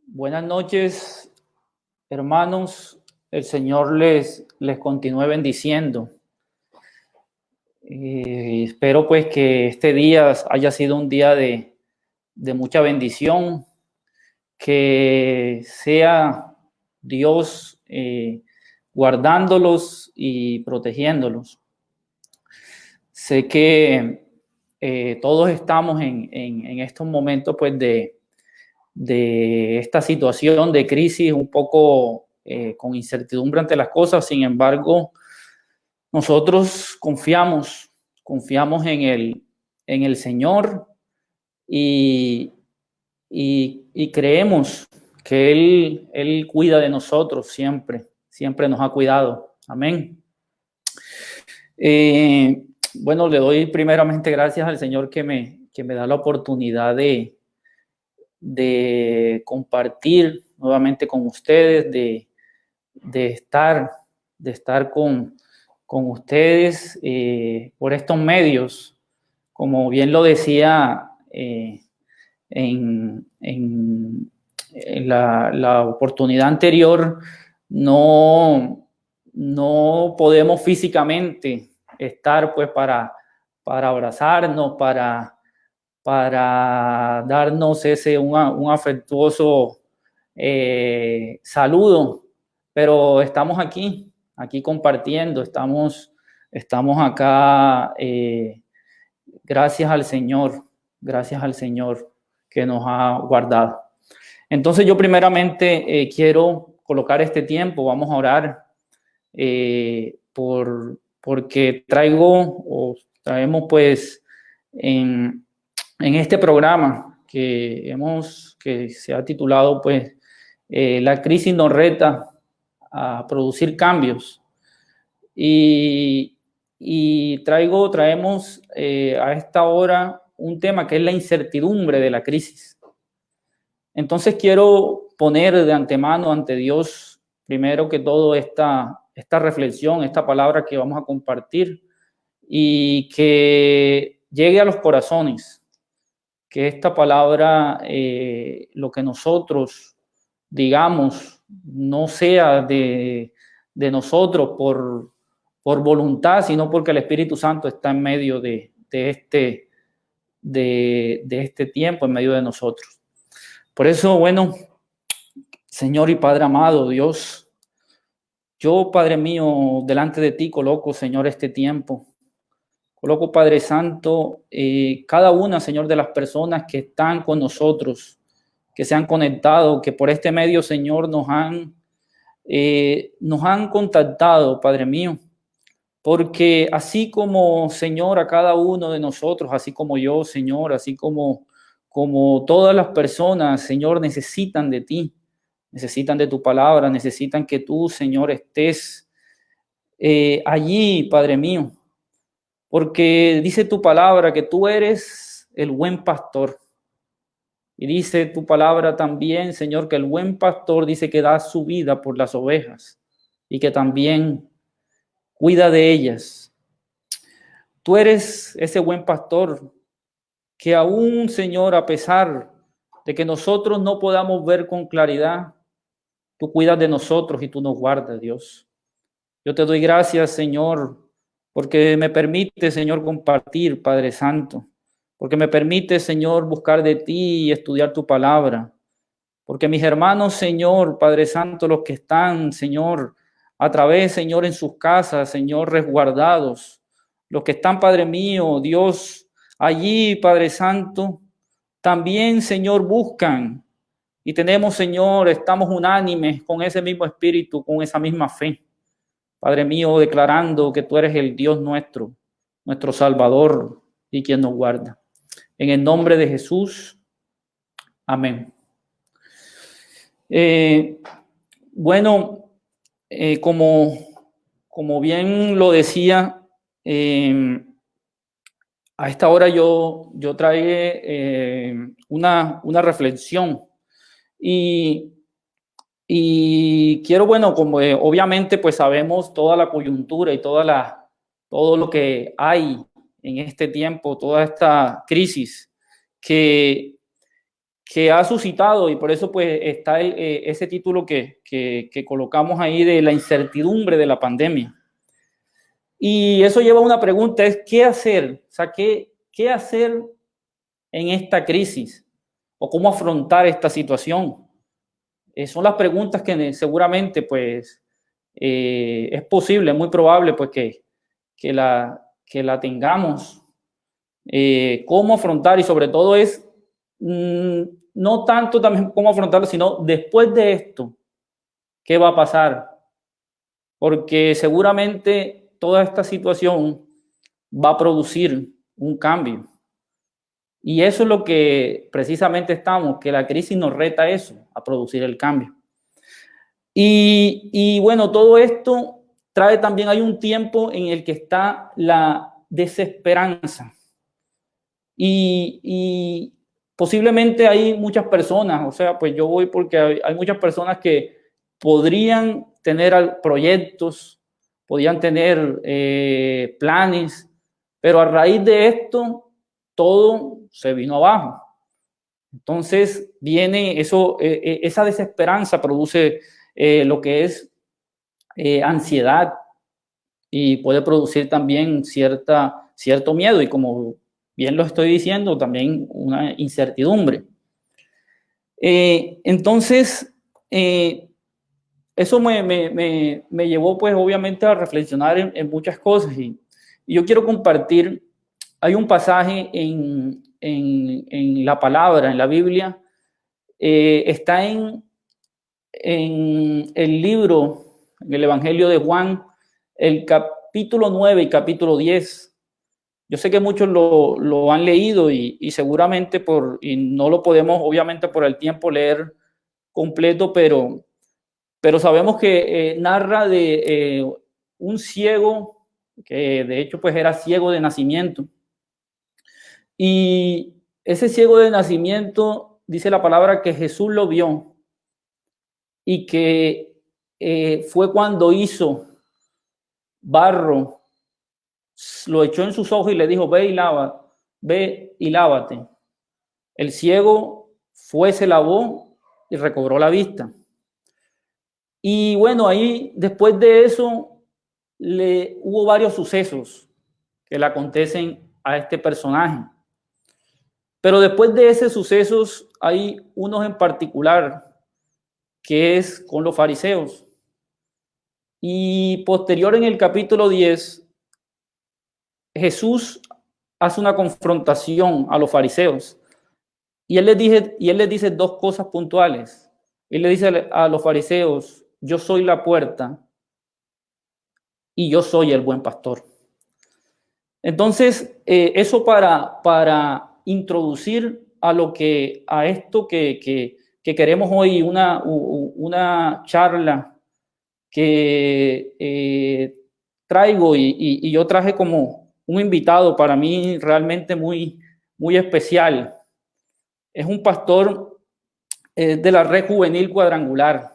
Buenas noches, hermanos. El Señor les continúe bendiciendo. Espero pues que este día haya sido un día de mucha bendición, que sea Dios guardándolos y protegiéndolos. Sé que todos estamos en estos momentos pues de esta situación de crisis un poco con incertidumbre ante las cosas. Sin embargo, nosotros confiamos en el Señor y, y creemos que Él cuida de nosotros siempre nos ha cuidado. Amén. Bueno, le doy primeramente gracias al Señor que me da la oportunidad de compartir nuevamente con ustedes, de estar con ustedes por estos medios. Como bien lo decía en la oportunidad anterior, no podemos físicamente estar pues para abrazarnos, para darnos un afectuoso saludo, pero estamos aquí compartiendo, estamos acá gracias al Señor que nos ha guardado. Entonces yo primeramente quiero colocar este tiempo, vamos a orar porque traemos pues en este programa que se ha titulado pues la crisis nos reta a producir cambios y traemos a esta hora un tema que es la incertidumbre de la crisis. Entonces quiero poner de antemano ante Dios primero que todo esta reflexión, esta palabra que vamos a compartir y que llegue a los corazones, que esta palabra, lo que nosotros digamos, no sea de nosotros por voluntad, sino porque el Espíritu Santo está en medio de este tiempo, en medio de nosotros. Por eso, bueno, Señor y Padre amado, Dios, yo, Padre mío, delante de ti coloco, Señor, este tiempo. Coloco, Padre Santo, cada una, Señor, de las personas que están con nosotros, que se han conectado, que por este medio, Señor, nos han contactado, Padre mío, porque así como, Señor, a cada uno de nosotros, así como yo, Señor, así como todas las personas, Señor, necesitan de ti, necesitan de tu palabra, necesitan que tú, Señor, estés allí, Padre mío, porque dice tu palabra que tú eres el buen pastor. Y dice tu palabra también, Señor, que el buen pastor dice que da su vida por las ovejas y que también cuida de ellas. Tú eres ese buen pastor que aún, Señor, a pesar de que nosotros no podamos ver con claridad, tú cuidas de nosotros y tú nos guardas, Dios. Yo te doy gracias, Señor, porque me permite, Señor, compartir, Padre Santo, porque me permite, Señor, buscar de ti y estudiar tu palabra, porque mis hermanos, Señor, Padre Santo, los que están, Señor, a través, Señor, en sus casas, Señor, resguardados, los que están, Padre mío, Dios, allí, Padre Santo, también, Señor, buscan y tenemos, Señor, estamos unánimes con ese mismo espíritu, con esa misma fe. Padre mío, declarando que tú eres el Dios nuestro Salvador y quien nos guarda. En el nombre de Jesús, amén. Bueno, como bien lo decía, a esta hora yo traje una reflexión y quiero, bueno, como obviamente pues sabemos toda la coyuntura y todo lo que hay en este tiempo, toda esta crisis que que ha suscitado, y por eso pues está ese título que colocamos ahí de la incertidumbre de la pandemia. Y eso lleva a una pregunta, es ¿qué hacer? O sea, ¿qué hacer en esta crisis? ¿O cómo afrontar esta situación? Son las preguntas que seguramente pues es posible, es muy probable pues que la tengamos. Cómo afrontar, y sobre todo es no tanto también cómo afrontarlo, sino después de esto, ¿qué va a pasar? Porque seguramente toda esta situación va a producir un cambio. Y eso es lo que precisamente estamos, que la crisis nos reta a eso, a producir el cambio. Y bueno, todo esto trae también, hay un tiempo en el que está la desesperanza. Y posiblemente hay muchas personas, o sea, pues yo voy porque hay muchas personas que podrían tener proyectos, podrían tener planes, pero a raíz de esto todo se vino abajo. Entonces viene eso, esa desesperanza produce lo que es ansiedad y puede producir también cierto miedo, y como bien lo estoy diciendo, también una incertidumbre. Entonces, eso me llevó pues obviamente a reflexionar en muchas cosas, y yo quiero compartir, hay un pasaje en la palabra, en la Biblia, está en el libro, en el Evangelio de Juan, el capítulo 9 y capítulo 10. Yo sé que muchos lo han leído y seguramente y no lo podemos obviamente por el tiempo leer completo, pero sabemos que narra de un ciego que de hecho pues era ciego de nacimiento. Y ese ciego de nacimiento, dice la palabra que Jesús lo vio y que fue cuando hizo barro, lo echó en sus ojos y le dijo, ve y lávate. El ciego fue, se lavó y recobró la vista. Y bueno, ahí después de eso hubo varios sucesos que le acontecen a este personaje. Pero después de esos sucesos hay unos en particular, que es con los fariseos. Y posterior en el capítulo 10, Jesús hace una confrontación a los fariseos. Y él les dice dos cosas puntuales. Él le dice a los fariseos, yo soy la puerta y yo soy el buen pastor. Entonces, eso para introducir a esto que queremos hoy, una charla que traigo y yo traje como un invitado para mí realmente muy, muy especial. Es un pastor de la red juvenil cuadrangular.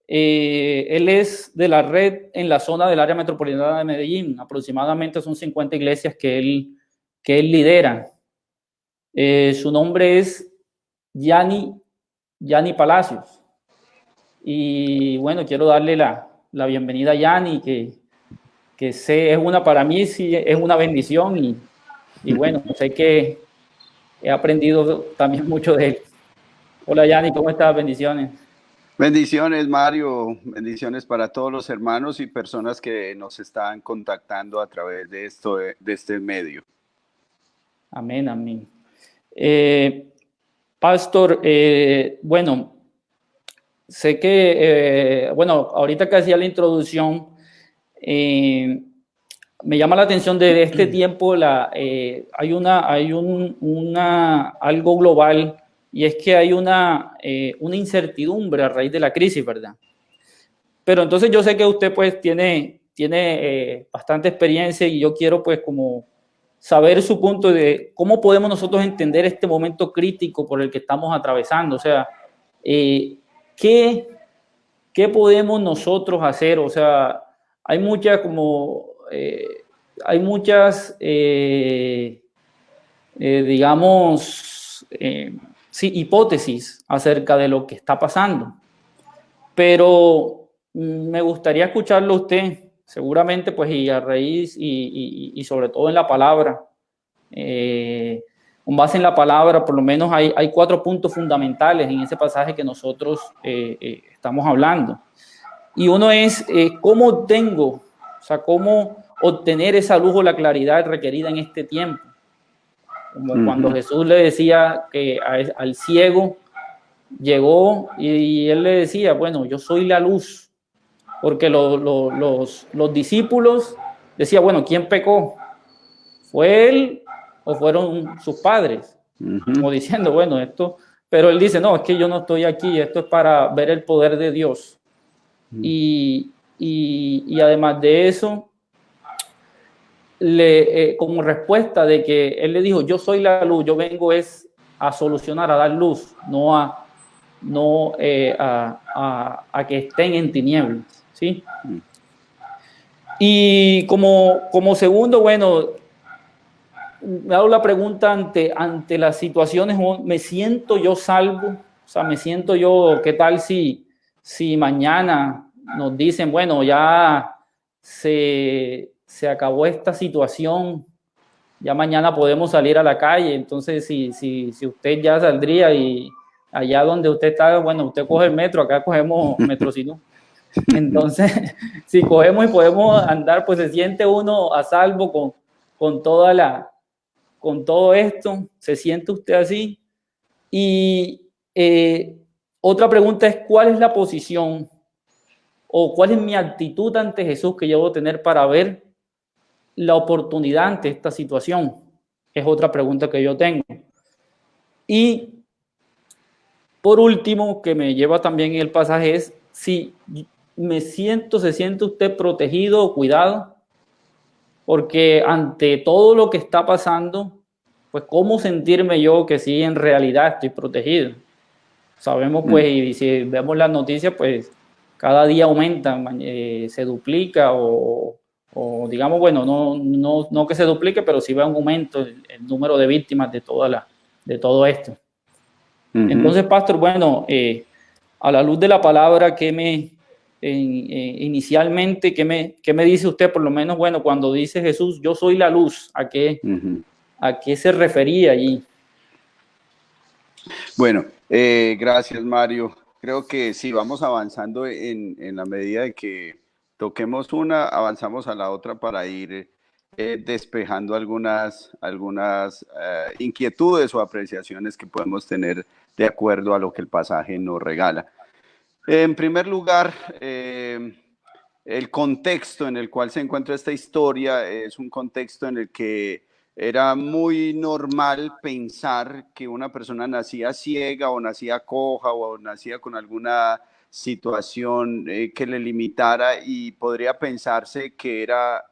Él es de la red en la zona del área metropolitana de Medellín. Aproximadamente son 50 iglesias que él lidera. Su nombre es Yanni Palacios. Y bueno, quiero darle la bienvenida a Yanni, que sé, para mí sí es una bendición, y bueno, sé que he aprendido también mucho de él. Hola Yanni, ¿cómo estás? Bendiciones. Bendiciones, Mario. Bendiciones para todos los hermanos y personas que nos están contactando a través de este medio. Amén, amén. Pastor, bueno, sé que, bueno, ahorita que hacía la introducción, me llama la atención de este tiempo, hay algo global, y es que hay una incertidumbre a raíz de la crisis, ¿verdad? Pero entonces yo sé que usted pues tiene bastante experiencia, y yo quiero pues como saber su punto de cómo podemos nosotros entender este momento crítico por el que estamos atravesando. O sea, ¿qué podemos nosotros hacer? O sea, hay muchas digamos, sí, hipótesis acerca de lo que está pasando. Pero me gustaría escucharlo a usted, seguramente, pues, y a raíz y sobre todo en la palabra. Con base en la palabra, por lo menos hay 4 puntos fundamentales en ese pasaje que nosotros estamos hablando. Y uno es cómo cómo obtener esa luz o la claridad requerida en este tiempo. Como cuando Jesús le decía que al ciego llegó y él le decía, bueno, yo soy la luz, porque los discípulos decían, bueno, ¿quién pecó? ¿Fue él o fueron sus padres? Como diciendo, bueno, esto, pero él dice, no, es que yo no estoy aquí, esto es para ver el poder de Dios. Y además de eso, como respuesta de que él le dijo, yo soy la luz, yo vengo es a solucionar, a dar luz, no a que estén en tinieblas, ¿sí? Y como segundo, bueno, me hago la pregunta ante las situaciones, ¿me siento yo salvo? O sea, me siento yo, ¿qué tal si mañana nos dicen, bueno, ya se acabó esta situación, ya mañana podemos salir a la calle? Entonces, si usted ya saldría y allá donde usted está, bueno, usted coge el metro, acá cogemos metro, si no. Entonces, si cogemos y podemos andar, pues se siente uno a salvo con todo esto. ¿Se siente usted así? Y otra pregunta es, ¿cuál es la posición o cuál es mi actitud ante Jesús que yo debo tener para ver la oportunidad ante esta situación? Es otra pregunta que yo tengo. Y por último, que me lleva también el pasaje, es si se siente usted protegido o cuidado, porque ante todo lo que está pasando, pues cómo sentirme yo que sí en realidad estoy protegido. Sabemos, pues, y si vemos las noticias, pues cada día aumenta, se duplica o digamos, bueno, no que se duplique, pero sí va un aumento el número de víctimas de todo esto. Entonces, pastor, bueno, a la luz de la palabra, inicialmente, ¿qué me dice usted? Por lo menos, bueno, cuando dice Jesús, yo soy la luz, ¿a qué se refería allí? Bueno, gracias, Mario. Creo que sí, vamos avanzando en la medida de que toquemos una, avanzamos a la otra para ir despejando algunas inquietudes o apreciaciones que podemos tener de acuerdo a lo que el pasaje nos regala. En primer lugar, el contexto en el cual se encuentra esta historia es un contexto en el que era muy normal pensar que una persona nacía ciega o nacía coja o nacía con alguna situación que le limitara, y podría pensarse que era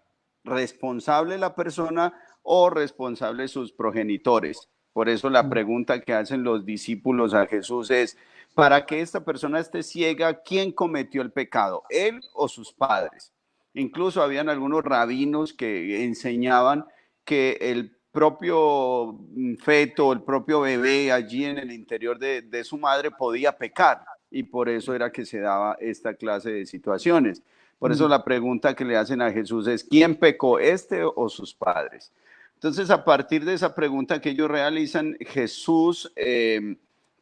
responsable la persona o responsable sus progenitores. Por eso la pregunta que hacen los discípulos a Jesús es, para que esta persona esté ciega, ¿quién cometió el pecado, él o sus padres? Incluso habían algunos rabinos que enseñaban que el propio feto, el propio bebé allí en el interior de su madre podía pecar, y por eso era que se daba esta clase de situaciones. Por eso la pregunta que le hacen a Jesús es, ¿quién pecó, este o sus padres? Entonces, a partir de esa pregunta que ellos realizan, Jesús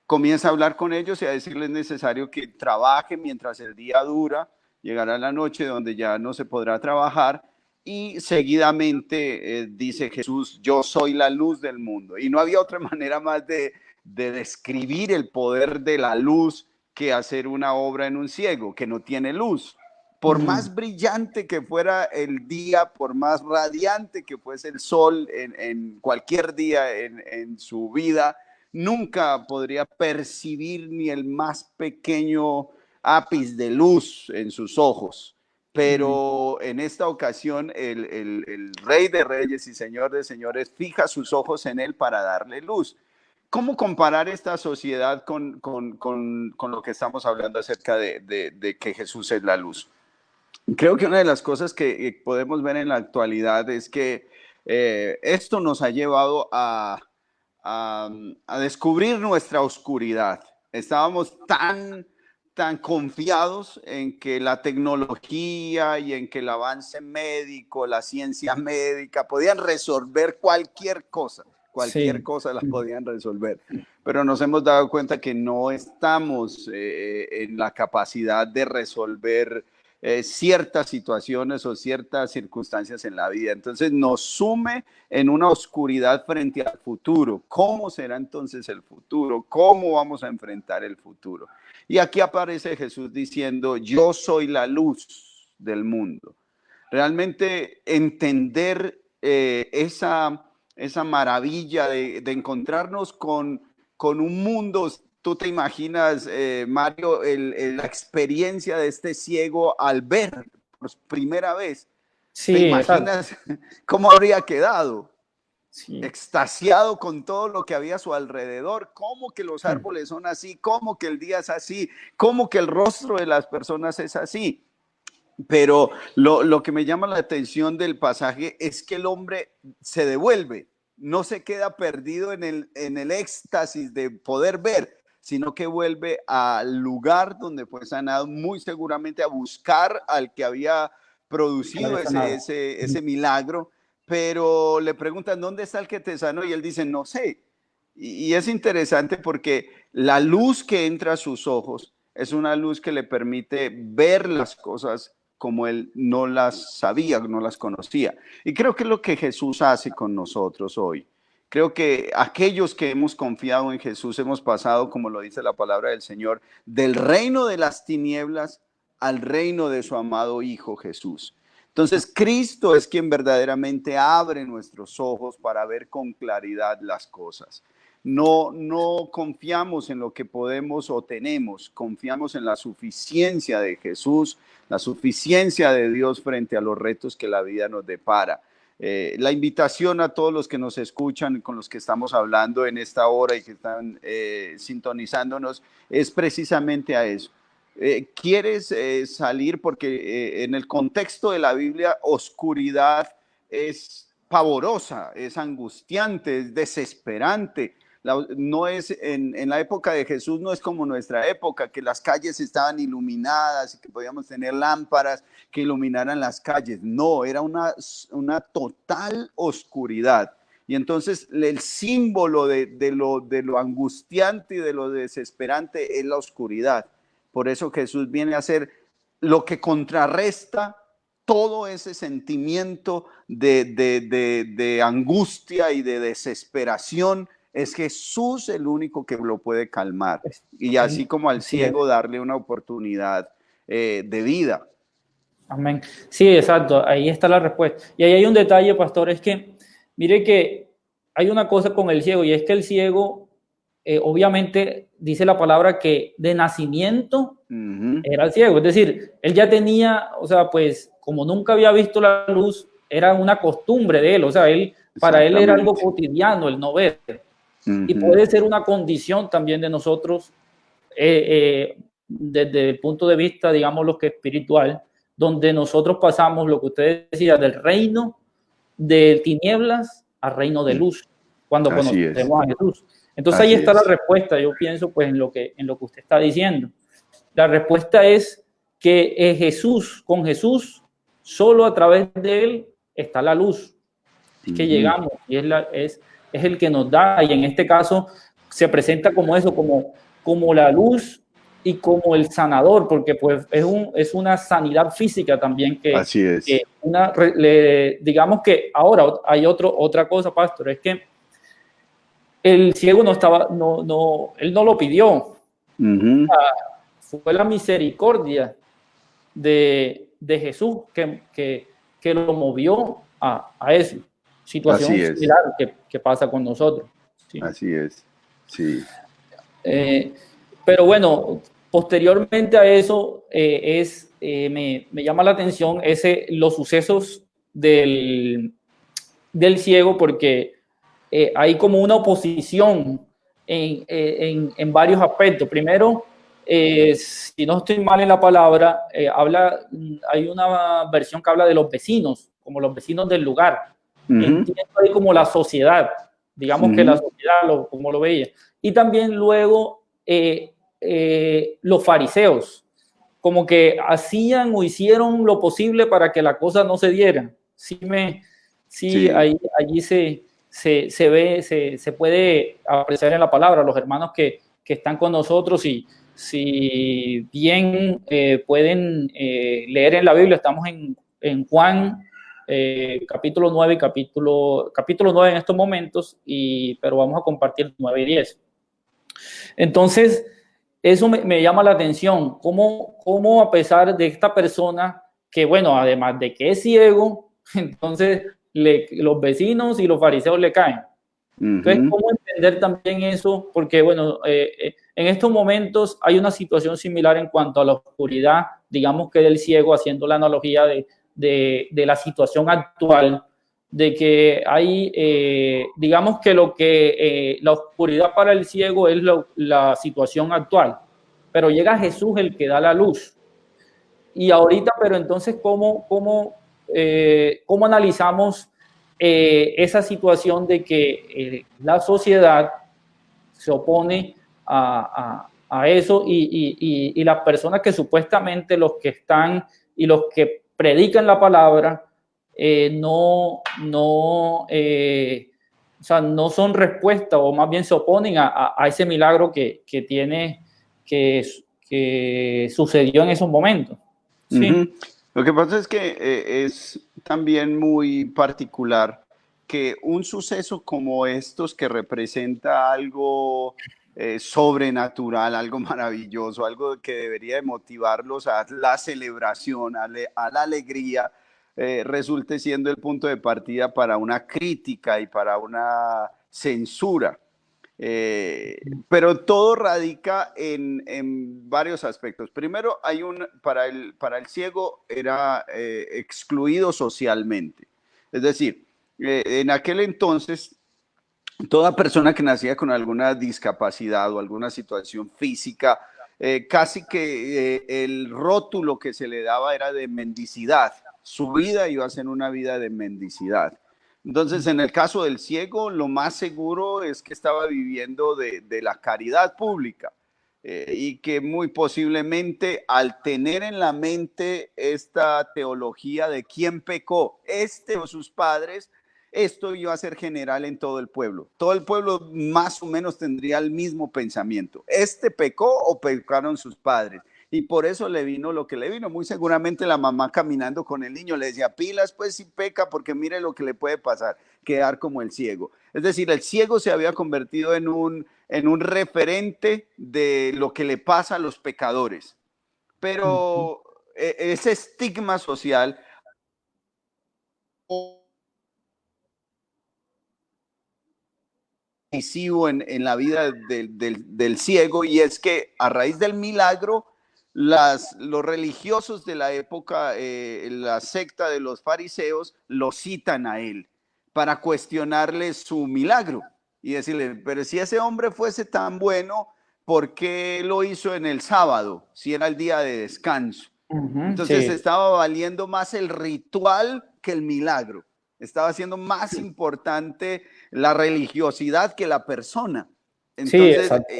comienza a hablar con ellos y a decirles necesario que trabajen mientras el día dura, llegará la noche donde ya no se podrá trabajar, y seguidamente dice Jesús, yo soy la luz del mundo. Y no había otra manera más de describir el poder de la luz que hacer una obra en un ciego que no tiene luz. Por más brillante que fuera el día, por más radiante que fuese el sol en cualquier día en su vida, nunca podría percibir ni el más pequeño ápice de luz en sus ojos. Pero en esta ocasión el Rey de Reyes y Señor de Señores fija sus ojos en él para darle luz. ¿Cómo comparar esta sociedad con lo que estamos hablando acerca de que Jesús es la luz? Creo que una de las cosas que podemos ver en la actualidad es que esto nos ha llevado a a descubrir nuestra oscuridad. Estábamos tan confiados en que la tecnología y en que el avance médico, la ciencia médica podían resolver cualquier Sí, cosa la podían resolver, pero nos hemos dado cuenta que no estamos en la capacidad de resolver ciertas situaciones o ciertas circunstancias en la vida. Entonces nos sume en una oscuridad frente al futuro. ¿Cómo será entonces el futuro? ¿Cómo vamos a enfrentar el futuro? Y aquí aparece Jesús diciendo, yo soy la luz del mundo. Realmente entender esa maravilla de encontrarnos con un mundo. Tú te imaginas, Mario, la experiencia de este ciego al ver por primera vez. ¿Te sí, exacto. imaginas cómo habría quedado? Sí. Extasiado con todo lo que había a su alrededor, cómo que los árboles son así, cómo que el día es así, cómo que el rostro de las personas es así. Pero lo que me llama la atención del pasaje es que el hombre se devuelve, no se queda perdido en el éxtasis de poder ver, sino que vuelve al lugar donde fue sanado, muy seguramente a buscar al que había producido ese milagro, pero le preguntan, ¿dónde está el que te sanó? Y él dice, no sé. Y es interesante porque la luz que entra a sus ojos es una luz que le permite ver las cosas como él no las sabía, no las conocía. Y creo que es lo que Jesús hace con nosotros hoy. Creo que aquellos que hemos confiado en Jesús hemos pasado, como lo dice la palabra del Señor, del reino de las tinieblas al reino de su amado Hijo Jesús. Entonces, Cristo es quien verdaderamente abre nuestros ojos para ver con claridad las cosas. No confiamos en lo que podemos o tenemos, confiamos en la suficiencia de Jesús, la suficiencia de Dios frente a los retos que la vida nos depara. La invitación a todos los que nos escuchan, con los que estamos hablando en esta hora y que están sintonizándonos, es precisamente a eso. ¿Quieres salir? Porque en el contexto de la Biblia, oscuridad es pavorosa, es angustiante, es desesperante. No es en la época de Jesús, no es como nuestra época, que las calles estaban iluminadas y que podíamos tener lámparas que iluminaran las calles. No, era una total oscuridad. Y entonces el símbolo de lo angustiante y de lo desesperante es la oscuridad. Por eso Jesús viene a ser lo que contrarresta todo ese sentimiento de angustia y de desesperación. Es Jesús el único que lo puede calmar. Y así como al Así es. ciego darle una oportunidad de vida. Amén. Sí, exacto. Ahí está la respuesta. Y ahí hay un detalle, pastor, es que, mire que hay una cosa con el ciego, y es que el ciego, obviamente, dice la palabra que de nacimiento era ciego. Es decir, él ya tenía, o sea, pues, como nunca había visto la luz, era una costumbre de él. O sea, para él era algo cotidiano el no ver. Y puede ser una condición también de nosotros, desde el punto de vista, digamos, lo que espiritual, donde nosotros pasamos, lo que usted decía, del reino de tinieblas al reino de luz, cuando conocemos a Jesús. Entonces ahí está la respuesta, yo pienso, pues, en lo que usted está diciendo. La respuesta es que Jesús, con Jesús, solo a través de él está la luz. Es que llegamos y es el que nos da, y en este caso se presenta como eso, como la luz y como el sanador, porque pues es una sanidad física también Así es. Digamos que ahora hay otra cosa, pastor, es que el ciego él no lo pidió. Fue la misericordia de Jesús que lo movió a eso. Situación similar que pasa con nosotros. ¿Sí? Así es, sí. Pero bueno, posteriormente a eso me llama la atención los sucesos del ciego, porque hay como una oposición en varios aspectos. Primero, si no estoy mal en la palabra, hay una versión que habla de los vecinos, como los vecinos del lugar. Entiendo ahí como la sociedad. digamos que la sociedad como lo veía. Y también luego los fariseos, como que hacían o hicieron lo posible para que la cosa no se diera. Sí. Allí se ve, se puede apreciar en la palabra, los hermanos que están con nosotros, y si bien pueden leer en la Biblia, estamos en Juan capítulo 9 y capítulo 9 en estos momentos, pero vamos a compartir 9 y 10. Entonces, eso me llama la atención, cómo a pesar de esta persona, que bueno, además de que es ciego, entonces los vecinos y los fariseos le caen. Entonces, ¿cómo entender también eso? Porque, bueno, en estos momentos hay una situación similar en cuanto a la oscuridad, digamos que del ciego, haciendo la analogía de la situación actual, de que hay, digamos que la oscuridad para el ciego es la situación actual, pero llega Jesús el que da la luz. Y ahorita, pero entonces, ¿cómo analizamos esa situación de que la sociedad se opone a eso y las personas que supuestamente los que están y los que predican la palabra no son respuesta, o más bien se oponen a ese milagro que sucedió en esos momentos? Sí. Lo que pasa es que es también muy particular que un suceso como estos, que representa algo sobrenatural, algo maravilloso, algo que debería motivarlos a la celebración, a la alegría, resulte siendo el punto de partida para una crítica y para una censura. Pero todo radica en varios aspectos. Primero, para el ciego era excluido socialmente. Es decir, en aquel entonces, toda persona que nacía con alguna discapacidad o alguna situación física, casi que el rótulo que se le daba era de mendicidad. Su vida iba a ser una vida de mendicidad. Entonces, en el caso del ciego, lo más seguro es que estaba viviendo de la caridad pública, y que muy posiblemente, al tener en la mente esta teología de quién pecó, este o sus padres, esto iba a ser general en todo el pueblo. Todo el pueblo más o menos tendría el mismo pensamiento. ¿Este pecó o pecaron sus padres? Y por eso le vino lo que le vino. Muy seguramente la mamá, caminando con el niño, le decía: pilas, pues, si peca, porque mire lo que le puede pasar, quedar como el ciego. Es decir, el ciego se había convertido en un referente de lo que le pasa a los pecadores. Pero ese estigma social en la vida del ciego, y es que a raíz del milagro, los religiosos de la época, la secta de los fariseos, lo citan a él para cuestionarle su milagro y decirle: pero si ese hombre fuese tan bueno, ¿por qué lo hizo en el sábado, si era el día de descanso? Entonces sí, estaba valiendo más el ritual que el milagro. Estaba siendo más importante la religiosidad que la persona. Entonces, sí, exacto,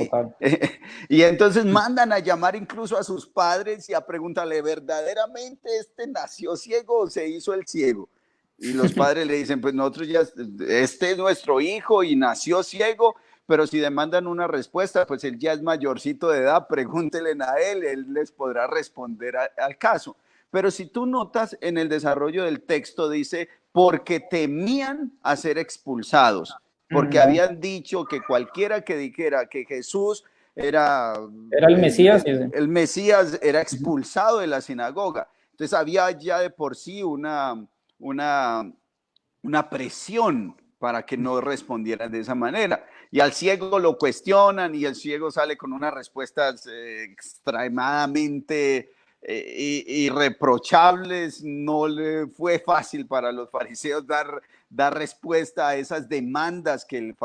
y entonces mandan a llamar incluso a sus padres y a preguntarle: ¿verdaderamente este nació ciego o se hizo el ciego? Y los padres le dicen: pues nosotros ya, este es nuestro hijo y nació ciego, pero si demandan una respuesta, pues él ya es mayorcito de edad, pregúntenle a él les podrá responder al caso. Pero si tú notas en el desarrollo del texto, dice: porque temían a ser expulsados, porque habían dicho que cualquiera que dijera que Jesús era el Mesías, el Mesías, era expulsado de la sinagoga. Entonces había ya de por sí una presión para que no respondieran de esa manera. Y al ciego lo cuestionan y el ciego sale con unas respuestas extremadamente irreprochables. No le fue fácil para los fariseos dar respuesta a esas demandas que el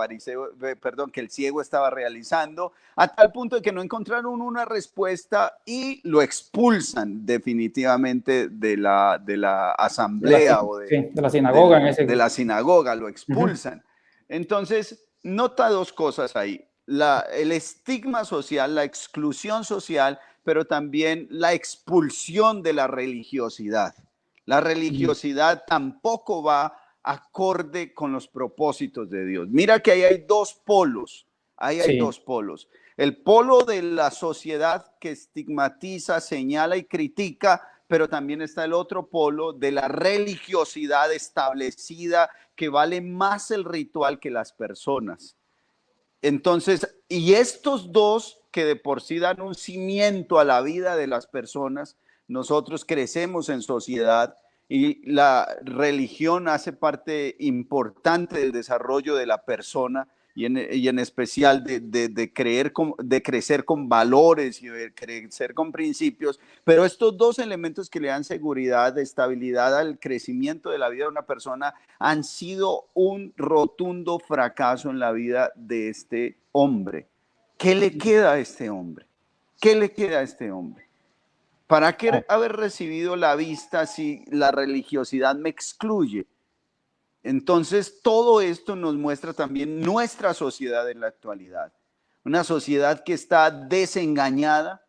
ciego estaba realizando, a tal punto de que no encontraron una respuesta y lo expulsan definitivamente de la asamblea, de la sinagoga. De la sinagoga lo expulsan. Entonces, nota dos cosas ahí. El estigma social, la exclusión social, pero también la expulsión de la religiosidad. La religiosidad tampoco va acorde con los propósitos de Dios. Mira que ahí hay dos polos. Ahí hay dos polos. El polo de la sociedad que estigmatiza, señala y critica, pero también está el otro polo de la religiosidad establecida, que vale más el ritual que las personas. Entonces, y estos dos que de por sí dan un cimiento a la vida de las personas, nosotros crecemos en sociedad y la religión hace parte importante del desarrollo de la persona y en especial de crecer con valores y de crecer con principios, pero estos dos elementos que le dan seguridad, estabilidad al crecimiento de la vida de una persona han sido un rotundo fracaso en la vida de este hombre. ¿Qué le queda a este hombre? ¿Qué le queda a este hombre? ¿Para qué haber recibido la vista si la religiosidad me excluye? Entonces, todo esto nos muestra también nuestra sociedad en la actualidad. Una sociedad que está desengañada.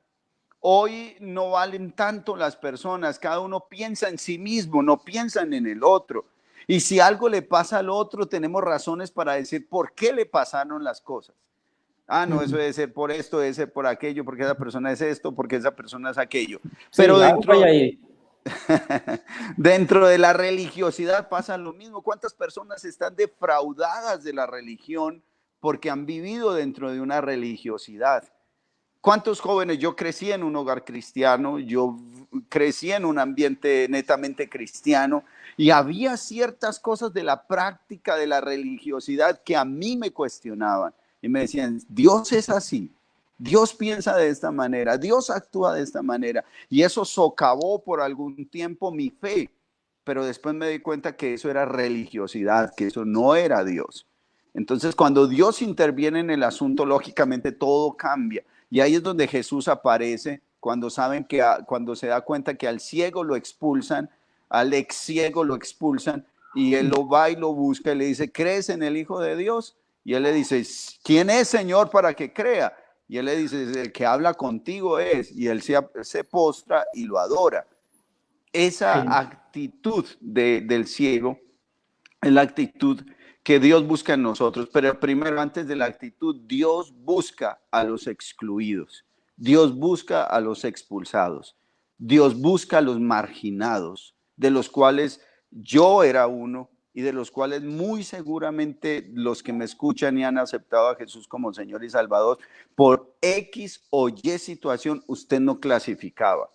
Hoy no valen tanto las personas, cada uno piensa en sí mismo, no piensan en el otro. Y si algo le pasa al otro, tenemos razones para decir por qué le pasaron las cosas. Ah, no, eso debe ser por esto, debe ser por aquello, porque esa persona es esto, porque esa persona es aquello. Pero dentro de la religiosidad pasa lo mismo. ¿Cuántas personas están defraudadas de la religión porque han vivido dentro de una religiosidad? ¿Cuántos jóvenes? Yo crecí en un hogar cristiano, yo crecí en un ambiente netamente cristiano y había ciertas cosas de la práctica de la religiosidad que a mí me cuestionaban y me decían, Dios es así, Dios piensa de esta manera, Dios actúa de esta manera, y eso socavó por algún tiempo mi fe, pero después me di cuenta que eso era religiosidad, que eso no era Dios. Entonces, cuando Dios interviene en el asunto, lógicamente todo cambia. Y ahí es donde Jesús aparece, cuando cuando se da cuenta que al ciego lo expulsan, al ex ciego lo expulsan, y él lo va y lo busca y le dice, ¿crees en el Hijo de Dios? Y él le dice, ¿quién es, Señor, para que crea? Y él le dice, el que habla contigo es, y él se postra y lo adora. Esa actitud del ciego es la actitud que Dios busca en nosotros, pero primero, antes de la actitud, Dios busca a los excluidos, Dios busca a los expulsados, Dios busca a los marginados, de los cuales yo era uno y de los cuales muy seguramente los que me escuchan y han aceptado a Jesús como Señor y Salvador, por X o Y situación usted no clasificaba,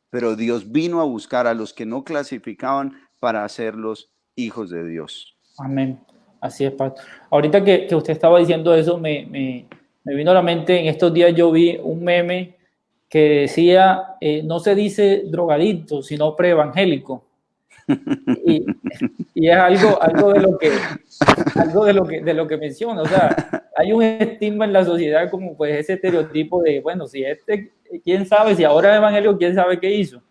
pero Dios vino a buscar a los que no clasificaban para hacerlos hijos de Dios. Amén. Así es, Pastor. Ahorita que usted estaba diciendo eso, me vino a la mente, en estos días yo vi un meme que decía, no se dice drogadicto, sino preevangélico. Y es algo de lo que menciona. O sea, hay un estigma en la sociedad como pues ese estereotipo de, bueno, si quién sabe, si ahora es evangélico, quién sabe qué hizo.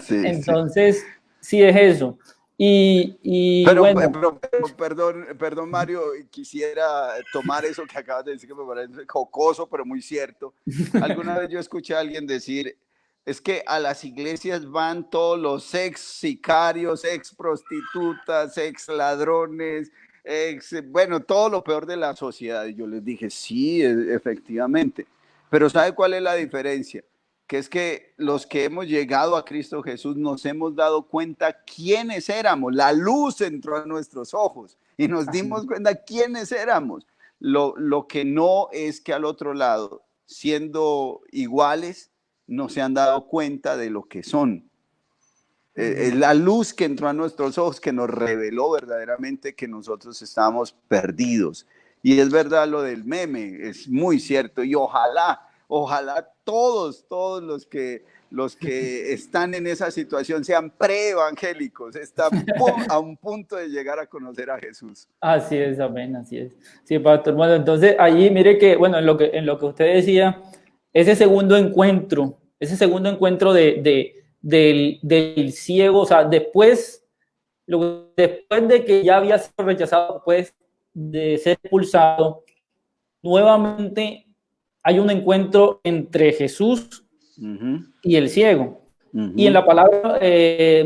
Sí, entonces, sí es eso. Pero perdón, Mario, quisiera tomar eso que acabas de decir, que me parece jocoso, pero muy cierto. Alguna vez yo escuché a alguien decir, es que a las iglesias van todos los ex sicarios, ex prostitutas, ex ladrones, bueno, todo lo peor de la sociedad. Y yo les dije, sí, efectivamente. Pero ¿sabe cuál es la diferencia? Que es que los que hemos llegado a Cristo Jesús nos hemos dado cuenta quiénes éramos. La luz entró a nuestros ojos y nos dimos cuenta quiénes éramos. Lo que no es que al otro lado, siendo iguales, no se han dado cuenta de lo que son. Es la luz que entró a nuestros ojos que nos reveló verdaderamente que nosotros estábamos perdidos. Y es verdad lo del meme, es muy cierto. Y ojalá todos los que están en esa situación sean preevangélicos, están a un punto de llegar a conocer a Jesús. Así es, amén, así es. Sí, Pastor. Bueno, entonces allí mire que, bueno, en lo que usted decía, ese segundo encuentro del ciego, o sea, después de que ya había sido rechazado, pues de ser expulsado, nuevamente hay un encuentro entre Jesús y el ciego. Y en la palabra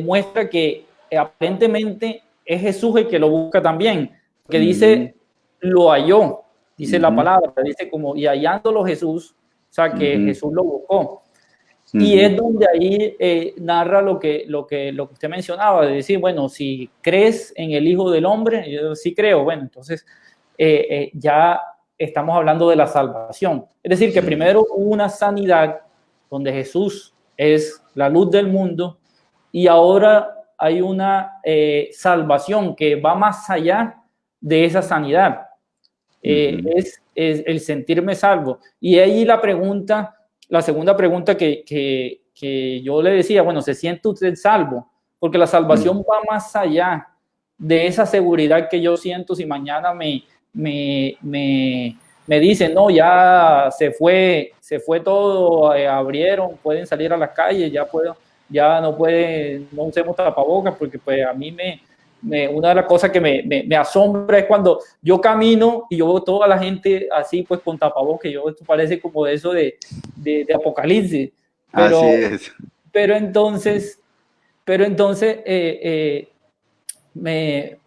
muestra que aparentemente es Jesús el que lo busca también, que dice, lo halló, dice la palabra, dice como, y hallándolo Jesús, o sea, que Jesús lo buscó. Y es donde ahí narra lo que usted mencionaba, de decir, bueno, si crees en el Hijo del Hombre, yo sí creo, bueno, entonces ya estamos hablando de la salvación. Es decir, que primero hubo una sanidad donde Jesús es la luz del mundo y ahora hay una salvación que va más allá de esa sanidad. Es el sentirme salvo. Y ahí la segunda pregunta que yo le decía, bueno, ¿se siente usted salvo? Porque la salvación va más allá de esa seguridad que yo siento si mañana me dicen, no, ya se fue todo, abrieron, pueden salir a las calles, ya no usemos tapabocas, porque pues a mí una de las cosas que me asombra es cuando yo camino y yo veo toda la gente así pues con tapabocas. Esto parece como eso de Apocalipsis. Pero, así es. Pero entonces me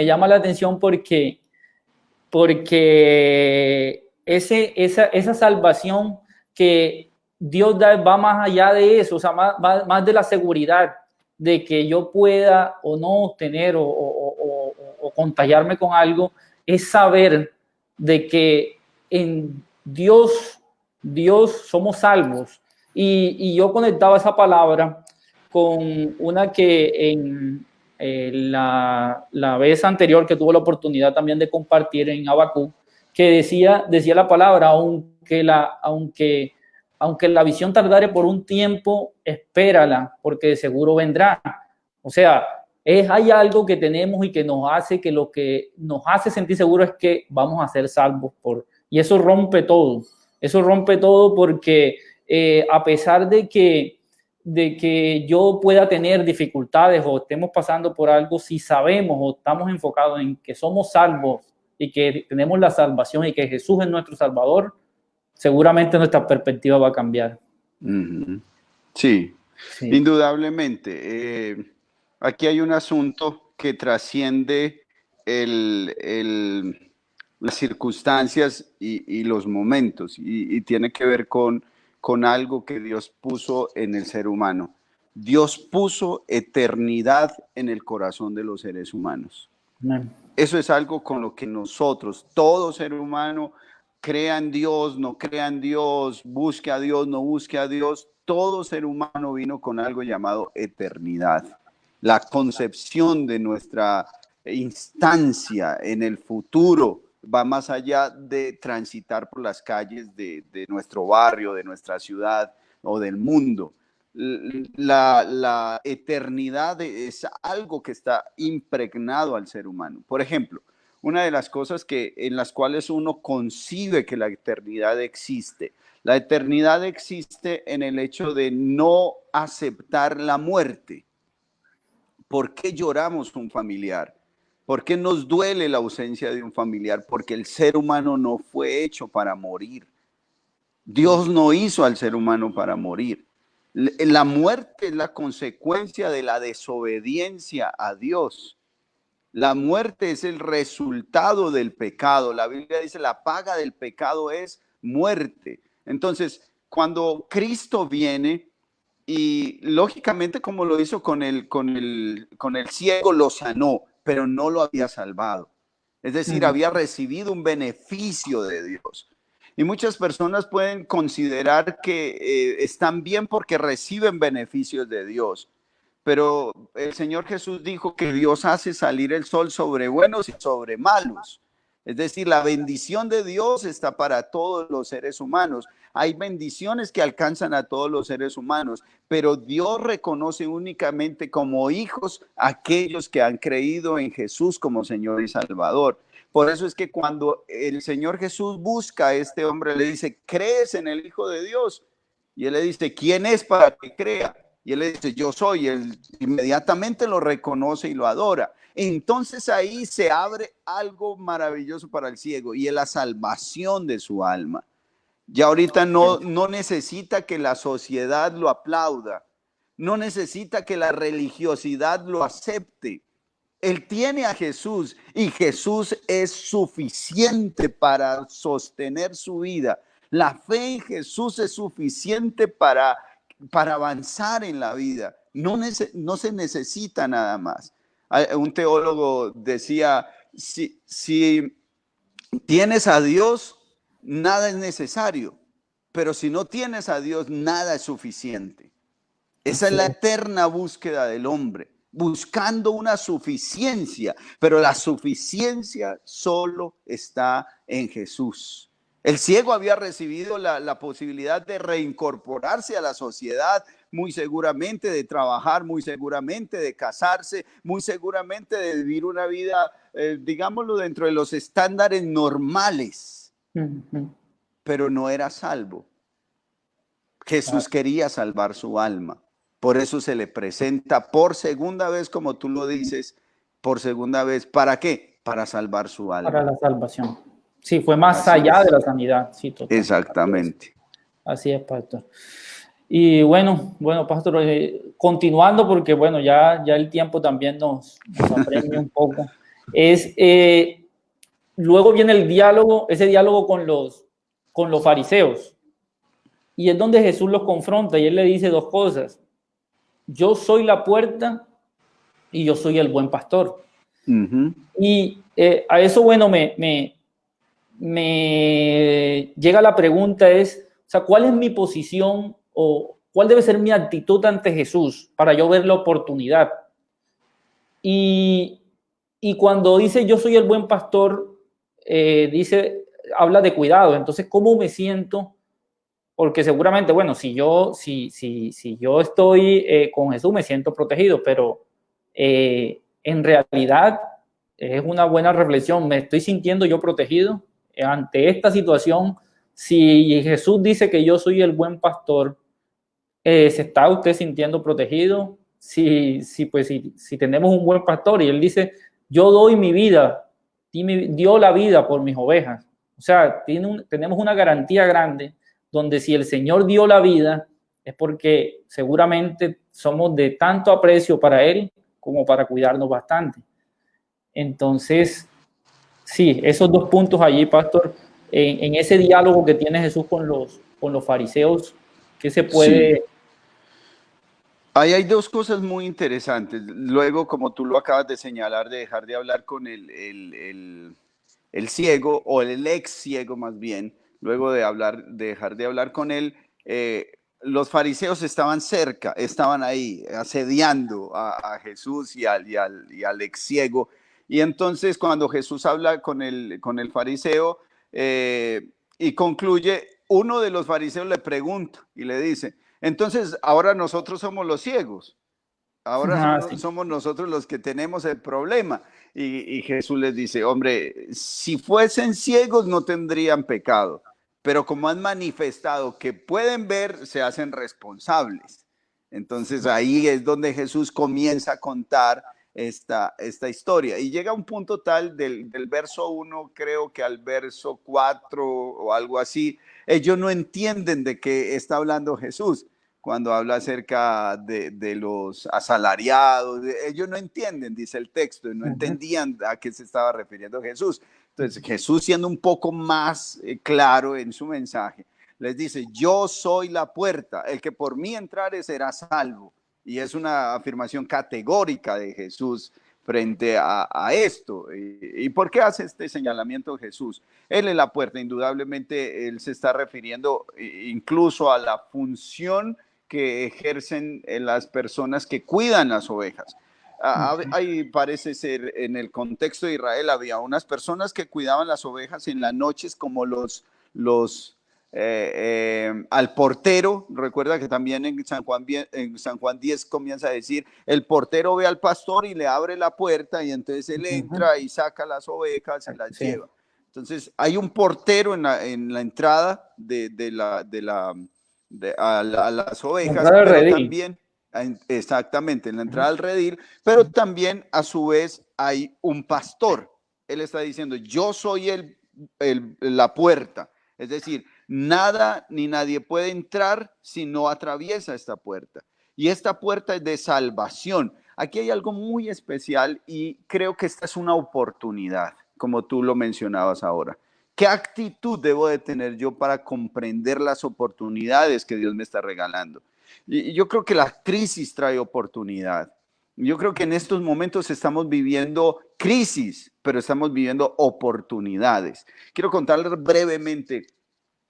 llama la atención porque esa salvación que Dios da va más allá de eso, o sea, más de la seguridad de que yo pueda o no tener o contagiarme con algo, es saber de que en Dios somos salvos. Y yo conectaba esa palabra con una que en la vez anterior que tuve la oportunidad también de compartir en Habacuc, que decía la palabra, aunque la visión tardare por un tiempo, espérala, porque de seguro vendrá. O sea, hay algo que tenemos y que nos hace que lo que nos hace sentir seguros es que vamos a ser salvos y eso rompe todo. Eso rompe todo porque a pesar de que yo pueda tener dificultades o estemos pasando por algo, si sabemos o estamos enfocados en que somos salvos y que tenemos la salvación y que Jesús es nuestro Salvador, seguramente nuestra perspectiva va a cambiar. Sí, indudablemente. Aquí hay un asunto que trasciende las circunstancias y los momentos y tiene que ver con algo que Dios puso en el ser humano. Dios puso eternidad en el corazón de los seres humanos. Amén. Eso es algo con lo que nosotros, todo ser humano, crea en Dios, no crea en Dios, busque a Dios, no busque a Dios, todo ser humano vino con algo llamado eternidad. La concepción de nuestra instancia en el futuro va más allá de transitar por las calles de nuestro barrio, de nuestra ciudad o del mundo. La eternidad es algo que está impregnado al ser humano. Por ejemplo, una de las cosas en las cuales uno concibe que la eternidad existe. La eternidad existe en el hecho de no aceptar la muerte. ¿Por qué lloramos un familiar? ¿Por qué nos duele la ausencia de un familiar? Porque el ser humano no fue hecho para morir. Dios no hizo al ser humano para morir. La muerte es la consecuencia de la desobediencia a Dios. La muerte es el resultado del pecado. La Biblia dice la paga del pecado es muerte. Entonces, cuando Cristo viene y lógicamente como lo hizo con el ciego, lo sanó, pero no lo había salvado. Es decir, había recibido un beneficio de Dios. Y muchas personas pueden considerar que están bien porque reciben beneficios de Dios. Pero el Señor Jesús dijo que Dios hace salir el sol sobre buenos y sobre malos. Es decir, la bendición de Dios está para todos los seres humanos. Hay bendiciones que alcanzan a todos los seres humanos, pero Dios reconoce únicamente como hijos a aquellos que han creído en Jesús como Señor y Salvador. Por eso es que cuando el Señor Jesús busca a este hombre, le dice, ¿crees en el Hijo de Dios? Y él le dice, ¿quién es para que crea? Y él le dice, yo soy. Él inmediatamente lo reconoce y lo adora. Entonces ahí se abre algo maravilloso para el ciego y es la salvación de su alma. Ya ahorita no necesita que la sociedad lo aplauda, no necesita que la religiosidad lo acepte. Él tiene a Jesús y Jesús es suficiente para sostener su vida. La fe en Jesús es suficiente para avanzar en la vida. No se necesita nada más. Un teólogo decía, si tienes a Dios, nada es necesario, pero si no tienes a Dios, nada es suficiente. Esa es la eterna búsqueda del hombre, buscando una suficiencia, pero la suficiencia solo está en Jesús. El ciego había recibido la posibilidad de reincorporarse a la sociedad, muy seguramente de trabajar, muy seguramente de casarse, muy seguramente de vivir una vida, digámoslo, dentro de los estándares normales, pero no era salvo. Jesús quería salvar su alma. Por eso se le presenta por segunda vez, como tú lo dices, por segunda vez. ¿Para qué? Para salvar su alma. Para la salvación. Sí, fue más allá de la sanidad. Sí, total. Exactamente. Así es, pastor. Y bueno, pastor, continuando, porque bueno, ya el tiempo también nos apremia un poco. Luego viene el diálogo, ese diálogo con los fariseos. Y es donde Jesús los confronta y él le dice dos cosas. Yo soy la puerta y yo soy el buen pastor. Y a eso, bueno, me llega la pregunta o sea, ¿cuál es mi posición o cuál debe ser mi actitud ante Jesús para yo ver la oportunidad? Y cuando dice yo soy el buen pastor, habla de cuidado. Entonces, ¿cómo me siento? Porque seguramente, bueno, si yo estoy con Jesús, me siento protegido, pero en realidad es una buena reflexión. ¿Me estoy sintiendo yo protegido ante esta situación? Si Jesús dice que yo soy el buen pastor, ¿se está usted sintiendo protegido? Si tenemos un buen pastor y él dice, yo doy mi vida, dio la vida por mis ovejas. O sea, tenemos una garantía grande donde si el Señor dio la vida es porque seguramente somos de tanto aprecio para Él como para cuidarnos bastante. Entonces, sí, esos dos puntos allí, pastor, en ese diálogo que tiene Jesús con los fariseos, ¿qué se puede...? Sí. Ahí hay dos cosas muy interesantes. Luego, como tú lo acabas de señalar, de dejar de hablar con el ciego, o el ex ciego más bien, luego de dejar de hablar con él, los fariseos estaban cerca, estaban ahí asediando a Jesús y al ex ciego. Y entonces cuando Jesús habla con el fariseo y concluye, uno de los fariseos le pregunta y le dice, entonces ahora nosotros somos los ciegos. Ahora somos nosotros los que tenemos el problema. Y Jesús les dice, hombre, si fuesen ciegos no tendrían pecado, pero como han manifestado que pueden ver, se hacen responsables. Entonces ahí es donde Jesús comienza a contar esta historia. Y llega a un punto tal del verso 1, creo que al verso 4 o algo así, ellos no entienden de qué está hablando Jesús. Cuando habla acerca de los asalariados, ellos no entienden, dice el texto, no entendían a qué se estaba refiriendo Jesús. Entonces Jesús, siendo un poco más claro en su mensaje, les dice, yo soy la puerta, el que por mí entrare será salvo. Y es una afirmación categórica de Jesús frente a esto. ¿Y por qué hace este señalamiento Jesús? Él es la puerta, indudablemente él se está refiriendo incluso a la función que ejercen las personas que cuidan las ovejas. Ahí parece ser, en el contexto de Israel, había unas personas que cuidaban las ovejas en las noches, como al portero. Recuerda que también en San Juan 10 comienza a decir, el portero ve al pastor y le abre la puerta, y entonces él entra y saca las ovejas y las lleva. Entonces hay un portero en la entrada a las ovejas, pero también, exactamente, en la entrada al redil, pero también a su vez hay un pastor. Él está diciendo, yo soy la puerta. Es decir, nada ni nadie puede entrar si no atraviesa esta puerta. Y esta puerta es de salvación. Aquí hay algo muy especial y creo que esta es una oportunidad, como tú lo mencionabas ahora. ¿Qué actitud debo de tener yo para comprender las oportunidades que Dios me está regalando? Y yo creo que la crisis trae oportunidad. Yo creo que en estos momentos estamos viviendo crisis, pero estamos viviendo oportunidades. Quiero contarles brevemente.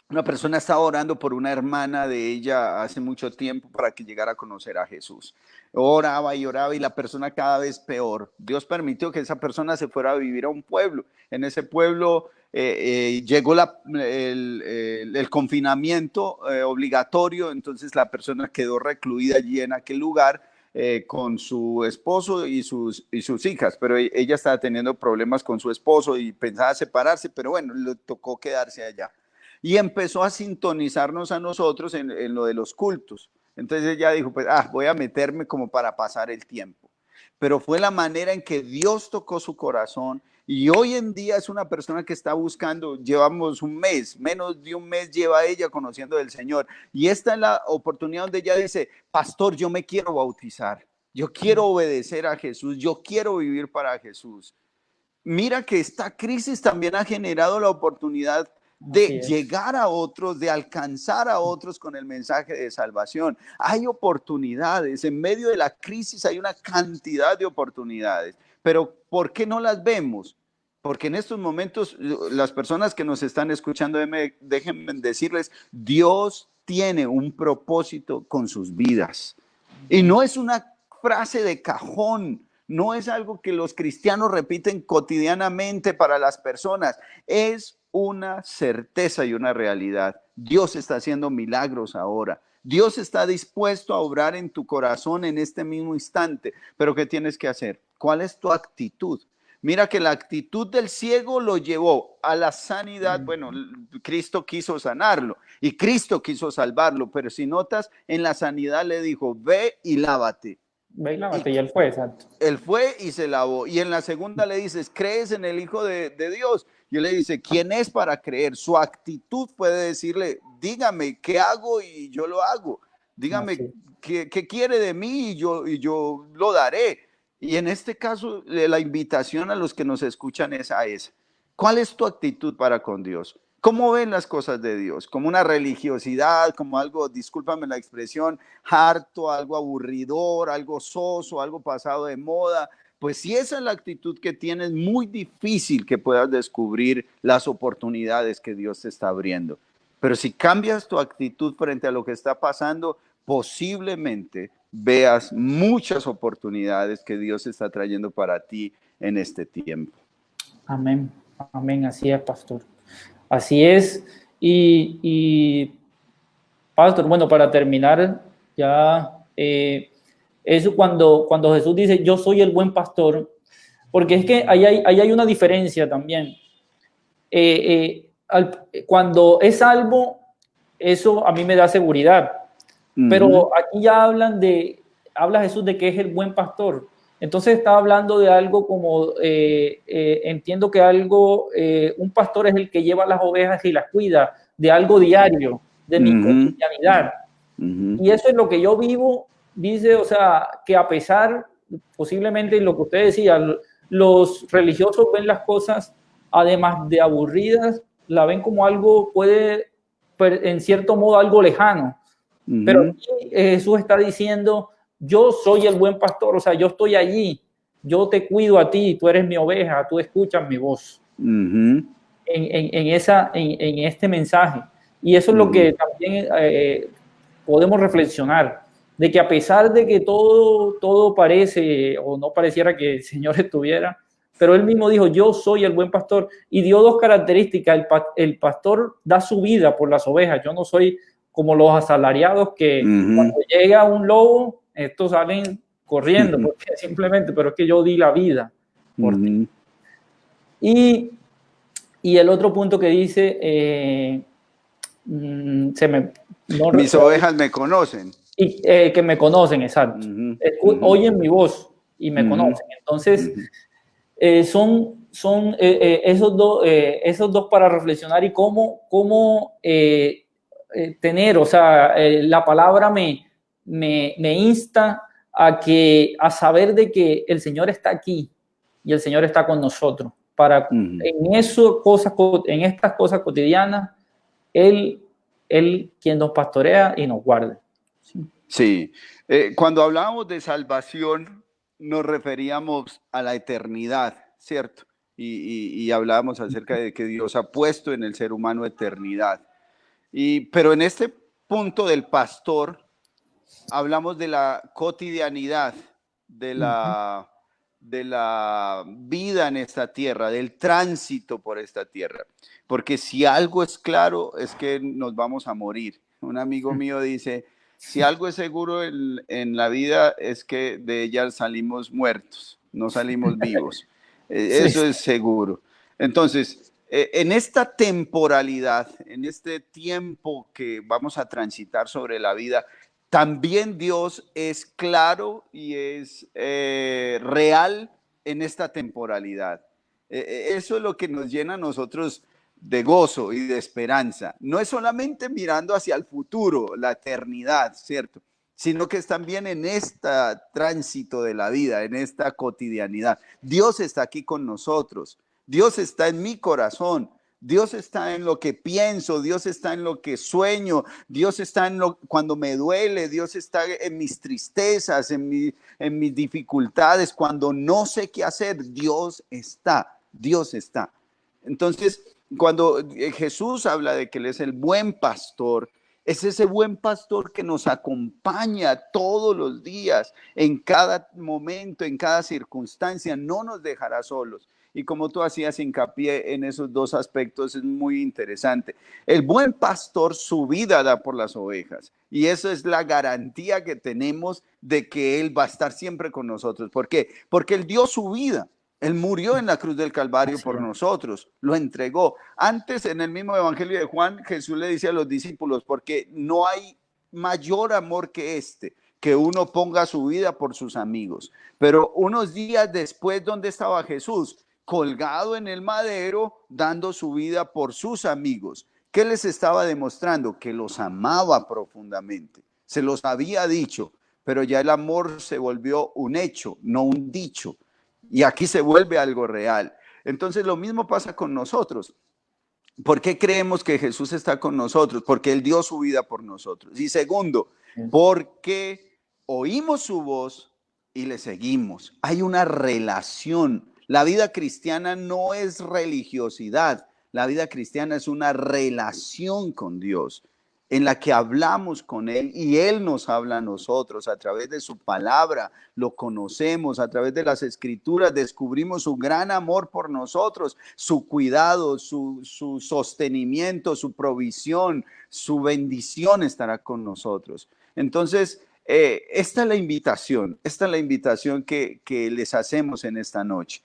Una persona estaba orando por una hermana de ella hace mucho tiempo para que llegara a conocer a Jesús. Oraba y la persona cada vez peor. Dios permitió que esa persona se fuera a vivir a un pueblo. En ese pueblo llegó el confinamiento obligatorio, entonces la persona quedó recluida allí en aquel lugar con su esposo y sus hijas, pero ella estaba teniendo problemas con su esposo y pensaba separarse, pero bueno, le tocó quedarse allá. Y empezó a sintonizarnos a nosotros en lo de los cultos. Entonces ella dijo, pues, voy a meterme como para pasar el tiempo. Pero fue la manera en que Dios tocó su corazón y hoy en día es una persona que está buscando, llevamos un mes, menos de un mes lleva ella conociendo del Señor. Y esta es la oportunidad donde ella dice, pastor, yo me quiero bautizar, yo quiero obedecer a Jesús, yo quiero vivir para Jesús. Mira que esta crisis también ha generado la oportunidad de llegar a otros, de alcanzar a otros con el mensaje de salvación. Hay oportunidades, en medio de la crisis hay una cantidad de oportunidades, pero ¿por qué no las vemos? Porque en estos momentos las personas que nos están escuchando, déjenme decirles, Dios tiene un propósito con sus vidas. Y no es una frase de cajón, no es algo que los cristianos repiten cotidianamente para las personas, es una certeza y una realidad. Dios está haciendo milagros ahora. Dios está dispuesto a obrar en tu corazón en este mismo instante. Pero ¿qué tienes que hacer? ¿Cuál es tu actitud? Mira que la actitud del ciego lo llevó a la sanidad. Bueno, Cristo quiso sanarlo y Cristo quiso salvarlo. Pero si notas, en la sanidad le dijo, ve y lávate. Ve y lávate, y él fue, exacto. Él fue y se lavó. Y en la segunda le dices, ¿crees en el Hijo de Dios? Y él le dice, ¿quién es para creer? Su actitud puede decirle, dígame, ¿qué hago? Y yo lo hago. Dígame, ¿qué quiere de mí? Y yo lo daré. Y en este caso, la invitación a los que nos escuchan es a esa. ¿Cuál es tu actitud para con Dios? ¿Cómo ven las cosas de Dios? ¿Como una religiosidad, como algo, discúlpame la expresión, harto, algo aburridor, algo soso, algo pasado de moda? Pues si esa es la actitud que tienes, es muy difícil que puedas descubrir las oportunidades que Dios te está abriendo. Pero si cambias tu actitud frente a lo que está pasando, posiblemente veas muchas oportunidades que Dios está trayendo para ti en este tiempo. Amén, amén, así es, pastor. Así es. Y pastor, bueno, para terminar, ya eso cuando Jesús dice, yo soy el buen pastor, porque es que ahí hay una diferencia también. Cuando es salvo, eso a mí me da seguridad. Pero aquí ya habla Jesús de que es el buen pastor. Entonces está hablando de algo como, entiendo que un pastor es el que lleva las ovejas y las cuida, de algo diario, de mi cotidianidad. Y eso es lo que yo vivo, dice, o sea, que a pesar, posiblemente lo que usted decía, los religiosos ven las cosas, además de aburridas, la ven como algo, en cierto modo, algo lejano. Pero aquí Jesús está diciendo, yo soy el buen pastor, o sea, yo estoy allí, yo te cuido a ti, tú eres mi oveja, tú escuchas mi voz. En este mensaje. Y eso es lo que también podemos reflexionar, de que a pesar de que todo parece, o no pareciera que el Señor estuviera, pero Él mismo dijo, yo soy el buen pastor, y dio dos características, el pastor da su vida por las ovejas, yo no soy como los asalariados que cuando llega un lobo, estos salen corriendo, porque simplemente, pero es que yo di la vida por ti. Y el otro punto que dice, mis ovejas me conocen. Y que me conocen, exacto. Oyen mi voz y me conocen. Entonces, son esos dos para reflexionar y cómo tener, o sea, la palabra me insta a saber de que el Señor está aquí y el Señor está con nosotros. Para en estas cosas cotidianas, Él quien nos pastorea y nos guarda. Sí, cuando hablábamos de salvación, nos referíamos a la eternidad, ¿cierto? Y hablábamos acerca de que Dios ha puesto en el ser humano eternidad. Pero en este punto del pastor, hablamos de la cotidianidad, de la vida en esta tierra, del tránsito por esta tierra. Porque si algo es claro, es que nos vamos a morir. Un amigo mío dice, si algo es seguro en la vida, es que de ella salimos muertos, no salimos vivos. Eso es seguro. Entonces, en esta temporalidad, en este tiempo que vamos a transitar sobre la vida, también Dios es claro y es real en esta temporalidad. Eso es lo que nos llena a nosotros de gozo y de esperanza. No es solamente mirando hacia el futuro, la eternidad, ¿cierto? Sino que es también en este tránsito de la vida, en esta cotidianidad. Dios está aquí con nosotros. Dios está en mi corazón. Dios está en lo que pienso, Dios está en lo que sueño, Dios está cuando me duele, Dios está en mis tristezas, en mis dificultades, cuando no sé qué hacer, Dios está, Dios está. Entonces, cuando Jesús habla de que Él es el buen pastor, es ese buen pastor que nos acompaña todos los días, en cada momento, en cada circunstancia, no nos dejará solos. Y como tú hacías hincapié en esos dos aspectos, es muy interesante. El buen pastor su vida da por las ovejas. Y eso es la garantía que tenemos de que Él va a estar siempre con nosotros. ¿Por qué? Porque Él dio su vida. Él murió en la cruz del Calvario por nosotros, lo entregó. Antes, en el mismo Evangelio de Juan, Jesús le dice a los discípulos, porque no hay mayor amor que este, que uno ponga su vida por sus amigos. Pero unos días después, ¿dónde estaba Jesús? Colgado en el madero, dando su vida por sus amigos. ¿Qué les estaba demostrando? Que los amaba profundamente. Se los había dicho, pero ya el amor se volvió un hecho, no un dicho. Y aquí se vuelve algo real. Entonces lo mismo pasa con nosotros. ¿Por qué creemos que Jesús está con nosotros? Porque Él dio su vida por nosotros. Y segundo, porque oímos su voz y le seguimos. Hay una relación. La vida cristiana no es religiosidad. La vida cristiana es una relación con Dios, en la que hablamos con Él y Él nos habla a nosotros a través de su palabra, lo conocemos, a través de las escrituras descubrimos su gran amor por nosotros, su cuidado, su sostenimiento, su provisión, su bendición estará con nosotros. Entonces, esta es la invitación que les hacemos en esta noche.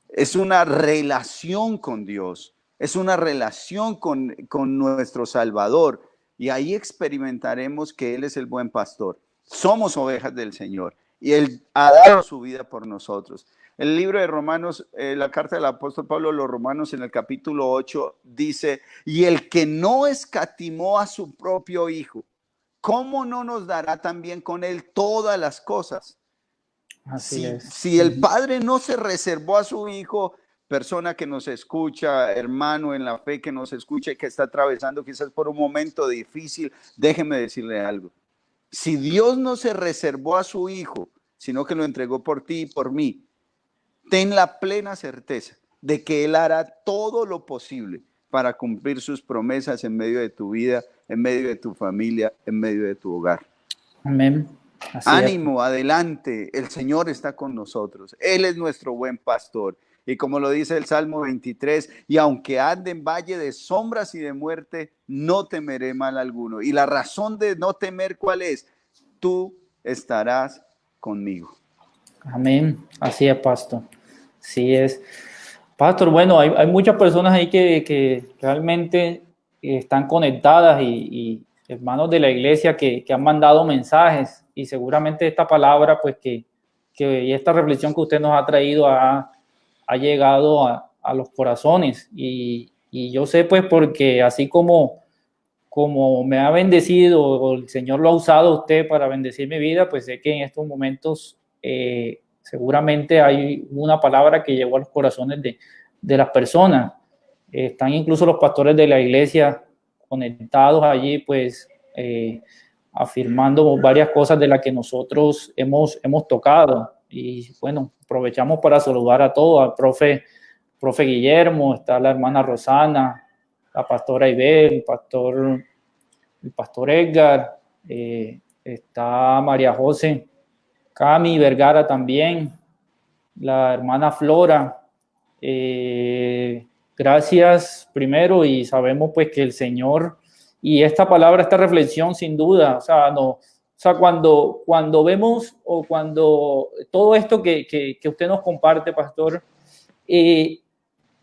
Es una relación con Dios, es una relación con nuestro Salvador. Y ahí experimentaremos que Él es el buen pastor. Somos ovejas del Señor y Él ha dado su vida por nosotros. El libro de Romanos, la carta del apóstol Pablo a los Romanos en el capítulo 8 dice, y el que no escatimó a su propio Hijo, ¿cómo no nos dará también con Él todas las cosas? Así es. Si el Padre no se reservó a su Hijo, persona que nos escucha, hermano en la fe que nos escucha y que está atravesando quizás por un momento difícil, déjeme decirle algo. Si Dios no se reservó a su Hijo, sino que lo entregó por ti y por mí, ten la plena certeza de que Él hará todo lo posible para cumplir sus promesas en medio de tu vida, en medio de tu familia, en medio de tu hogar. Amén. Ánimo, adelante, el Señor está con nosotros, Él es nuestro buen pastor. Y como lo dice el Salmo 23, y aunque ande en valle de sombras y de muerte, no temeré mal alguno. Y la razón de no temer, ¿cuál es? Tú estarás conmigo. Amén. Así es, pastor. Así es. Pastor, bueno, hay muchas personas ahí que realmente están conectadas y hermanos de la iglesia que han mandado mensajes y seguramente esta palabra, pues y esta reflexión que usted nos ha traído ha ha llegado a los corazones. Y yo sé, pues, porque así como me ha bendecido, o el Señor lo ha usado a usted para bendecir mi vida, pues sé que en estos momentos seguramente hay una palabra que llegó a los corazones de las personas. Están incluso los pastores de la iglesia conectados allí, pues, afirmando varias cosas de las que nosotros hemos tocado. Y bueno, aprovechamos para saludar a todos, al profe Guillermo, está la hermana Rosana, la pastora Ibel, el pastor Edgar, está María José, Cami Vergara también, la hermana Flora. Gracias primero, y sabemos pues que el Señor, y esta palabra, esta reflexión sin duda, cuando vemos, o cuando todo esto que usted nos comparte, pastor,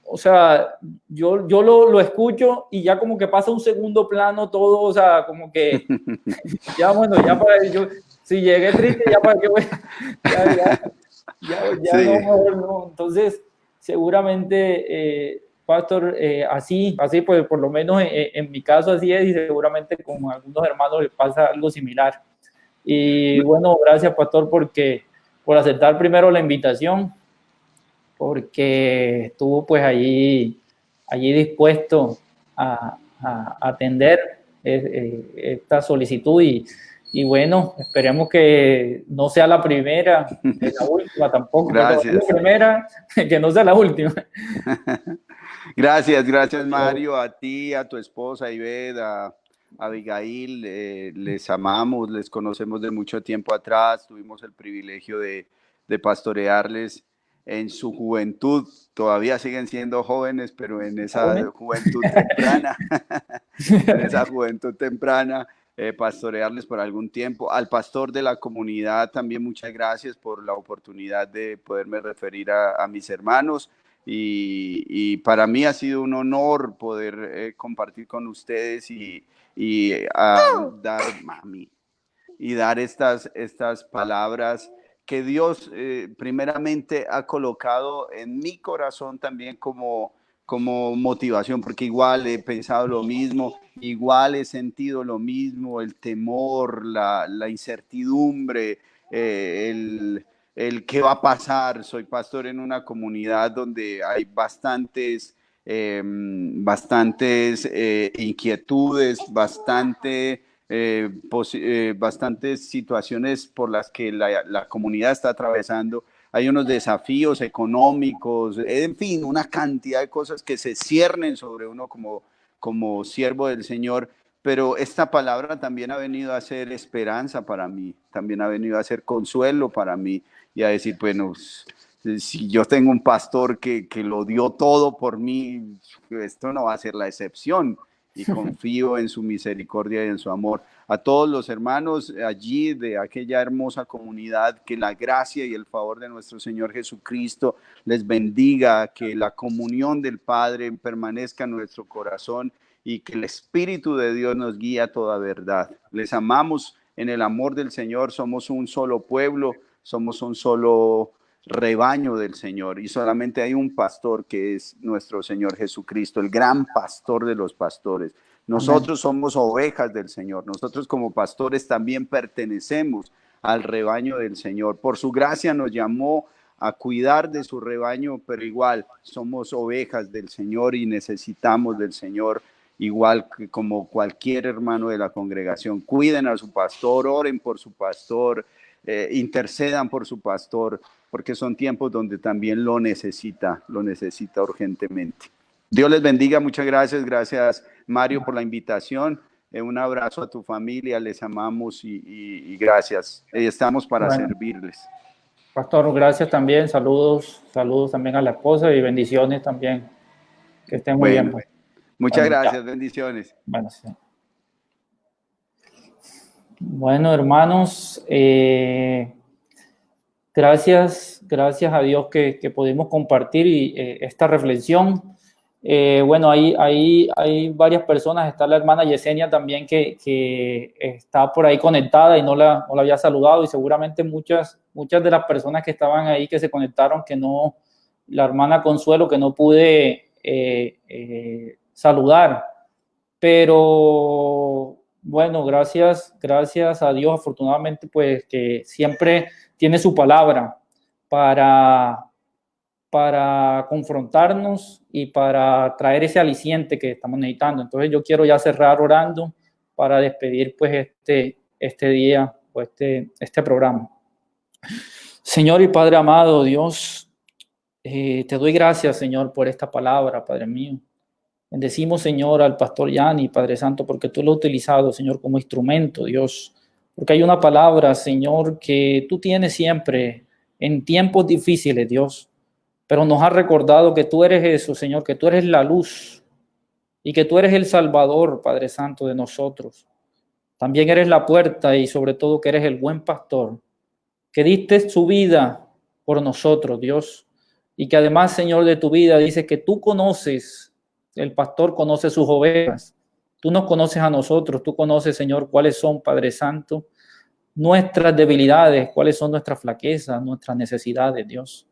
o sea, yo lo escucho y ya como que pasa un segundo plano todo, o sea, como que ya, bueno, ya para yo, si llegué triste, ya para qué voy, ya Sí. no, mejor no. Entonces, seguramente, pastor, así pues por lo menos en mi caso así es, y seguramente con algunos hermanos les pasa algo similar. Y bueno, gracias, pastor, por aceptar primero la invitación, porque estuvo pues allí dispuesto a atender esta solicitud, y bueno, esperemos que no sea la primera, la última tampoco, Gracias. la primera, que no sea la última. Gracias Mario, a ti, a tu esposa Ived, a Abigail, les amamos, les conocemos de mucho tiempo atrás, tuvimos el privilegio de pastorearles en su juventud, todavía siguen siendo jóvenes, pero en esa juventud temprana, en esa juventud temprana, pastorearles por algún tiempo. Al pastor de la comunidad también muchas gracias por la oportunidad de poderme referir a mis hermanos. Y para mí ha sido un honor poder compartir con ustedes dar estas palabras que Dios primeramente ha colocado en mi corazón también como motivación, porque igual he pensado lo mismo, igual he sentido lo mismo, el temor, la incertidumbre, el qué va a pasar. Soy pastor en una comunidad donde hay bastantes inquietudes, bastantes situaciones por las que la comunidad está atravesando. Hay unos desafíos económicos, en fin, una cantidad de cosas que se ciernen sobre uno como siervo del Señor. Pero esta palabra también ha venido a ser esperanza para mí, también ha venido a ser consuelo para mí, y a decir, bueno, si yo tengo un pastor que lo dio todo por mí, esto no va a ser la excepción, y confío en su misericordia y en su amor. A todos los hermanos allí de aquella hermosa comunidad, que la gracia y el favor de nuestro Señor Jesucristo les bendiga, que la comunión del Padre permanezca en nuestro corazón, y que el Espíritu de Dios nos guíe a toda verdad. Les amamos en el amor del Señor, somos un solo pueblo, somos un solo rebaño del Señor, y solamente hay un pastor, que es nuestro Señor Jesucristo, el gran pastor de los pastores. Nosotros somos ovejas del Señor, nosotros como pastores también pertenecemos al rebaño del Señor. Por su gracia nos llamó a cuidar de su rebaño, pero igual somos ovejas del Señor y necesitamos del Señor, igual que como cualquier hermano de la congregación. Cuiden a su pastor, oren por su pastor, intercedan por su pastor, porque son tiempos donde también lo necesita urgentemente. Dios les bendiga, muchas gracias. Gracias, Mario, por la invitación. Un abrazo a tu familia, les amamos y gracias. Estamos para servirles. Pastor, gracias también, saludos también a la esposa, y bendiciones también. Que estén muy bien. Pues. Muchas gracias, bendiciones. Bueno, sí. Bueno, hermanos, gracias a Dios que pudimos compartir esta reflexión. Bueno, hay varias personas, está la hermana Yesenia también que está por ahí conectada y no la había saludado, y seguramente muchas de las personas que estaban ahí, que se conectaron, que no la hermana Consuelo que no pude saludar, pero bueno, gracias a Dios, afortunadamente, pues que siempre tiene su palabra para confrontarnos y para traer ese aliciente que estamos necesitando. Entonces yo quiero ya cerrar orando para despedir pues este día o este programa. Señor y Padre amado, Dios, te doy gracias, Señor, por esta palabra, Padre mío. Bendecimos, Señor, al pastor Yanni, Padre Santo, porque tú lo has utilizado, Señor, como instrumento, Dios. Porque hay una palabra, Señor, que tú tienes siempre en tiempos difíciles, Dios. Pero nos has recordado que tú eres eso, Señor, que tú eres la luz y que tú eres el Salvador, Padre Santo, de nosotros. También eres la puerta y sobre todo que eres el buen pastor, que diste su vida por nosotros, Dios. Y que además, Señor, de tu vida dice que tú conoces, el pastor conoce sus ovejas. Tú nos conoces a nosotros, tú conoces, Señor, cuáles son, Padre Santo, nuestras debilidades, cuáles son nuestras flaquezas, nuestras necesidades, Dios.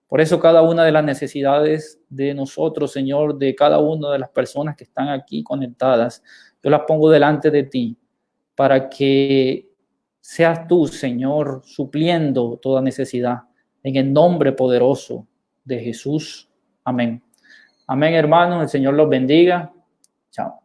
Por eso cada una de las necesidades de nosotros, Señor, de cada una de las personas que están aquí conectadas, yo las pongo delante de ti para que seas tú, Señor, supliendo toda necesidad. En el nombre poderoso de Jesús. Amén. Amén, hermanos. El Señor los bendiga. Chao.